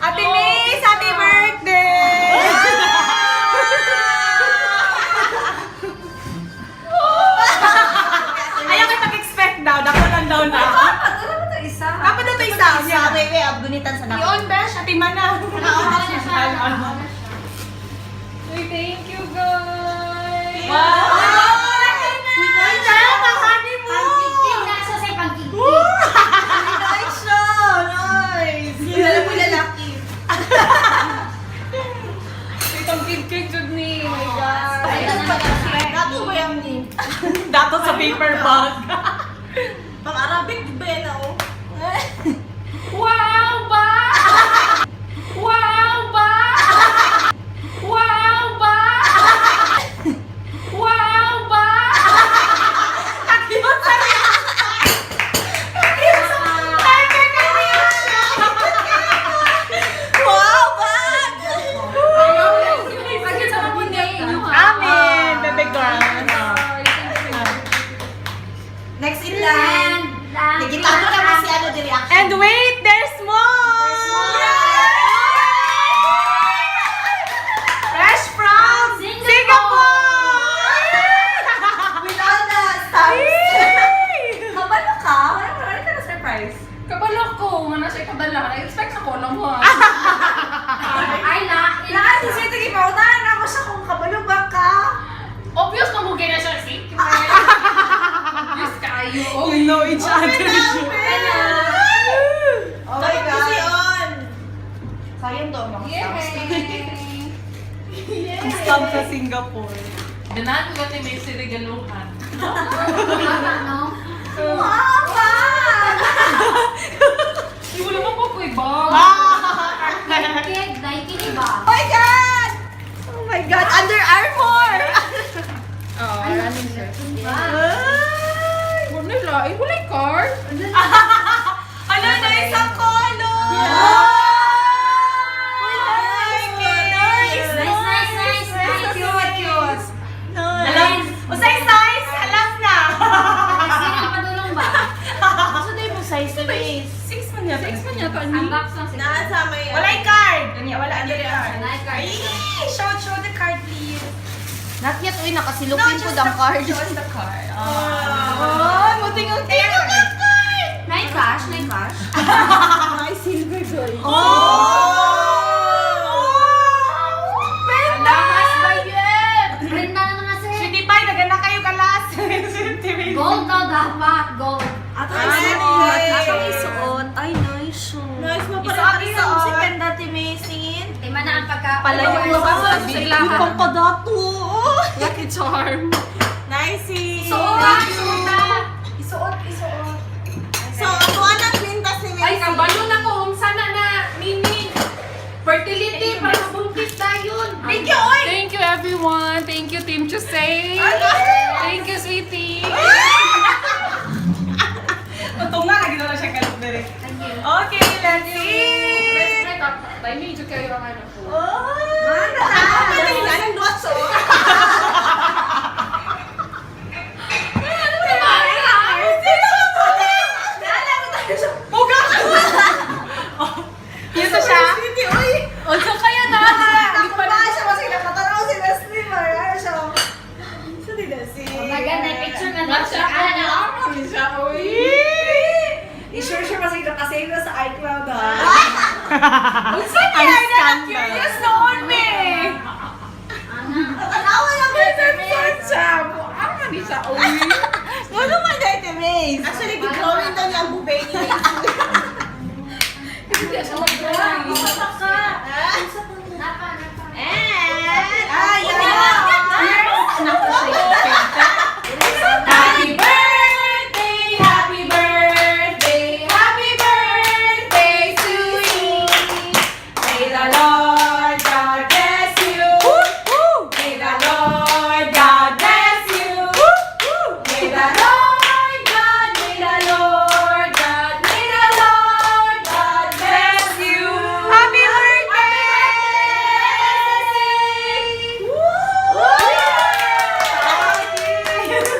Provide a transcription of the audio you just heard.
Ate Mace, happy birthday! Ayaw kayo mag-expect daw. Dako lang daw na. Ano ba ito isa? Dapat ito isa. Wait, abgunitan sa dako. Yun, besh. Ate Mana. Uy, thank you guys! Wow! Nice siya! Nice! Kilala mo lalaki. Itong cake jud ni. Oh my God. Dato ba yung ni? Dato sa paper bag. Pang-Arabic, di ba yan ako? Wow ba? Wow ba? Wow ba? Wow ba? Wow, bag! Lagi sa mga Amen, baby girl. Next in line. Nagita ko naman si ano di reaction. And wait, there's more! Fresh from Singapore! With all the stars. Yay! Kabalo ka? Ano ka na surprise? Kabalo ko, nga na siya kadala. I-expect sa ko lang mo. Ay na. Lakas si Sito Gipautan. Ako siya kung kabalo ba ka? Obvious na mugay na siya, see? Obvious kayo. You know each other. Oh my God. Sayang to, mga Yay! Stop sa Singapore. Binago ko ni may sirigaluhan. Wow, bag! Hindi mo naman po ko iba. Oh my God! Oh my God! Under Armour! Oh, running shirt. Ay! Wala lang. Wala yung card. Ano na isang color? Cute! Alam, usay size, alam na. Six man yata. 6 man yata ni. Nasa may... Walay card. Wala ang card. Ay, show the card, please. Not yet, uy, nakasilupin ko ang card. Just the card. Oh, muting-unti. Nine cash. Ay, silver joy. Lakas ba yun? Brenda na nga sir. Sweetie Pie, nagana kayo kalas. Gold daw dapat, gold. Ato Ay, isuot. Ay, nice. Nice mo Isuot, pala. isuot. Si Kenda Timesingin. Lima na ang pagka... Palayo mo sa biglahan. Ipang padato. Lucky charm. Nice. Suot! Isuot. So, tuwa na kwintas ni Ay, Messi. kabalo na ko. Sana na, Mimi. Fertility para mabungkit tayo. Thank you, oy. Thank you, everyone. Thank you, Team Chusay. Thank you, sweetie. Totoo nga, lagi na siya kalas dire. Okay, let's see. Tayo medyo kayo ang ano ko. Mana? Anong dots, oh? Yun na siya. O, so kaya na. Ako ba siya kasi nakatanaw si Leslie Mara siya. Sa di Leslie. Maganda, picture nga Not siya. Ano? Siya, uy. I-sure siya kasi nakasave na sa iCloud, ha? Ang scandal. Curious noon, me. Natanawa lang ba Siya. Ang mani siya, uy. Ano man dahil Maze? Actually, gagawin daw niya ang bubay ni Maze. Hindi siya mag-drawing. Happy birthday, happy birthday, happy birthday to you. May the Lord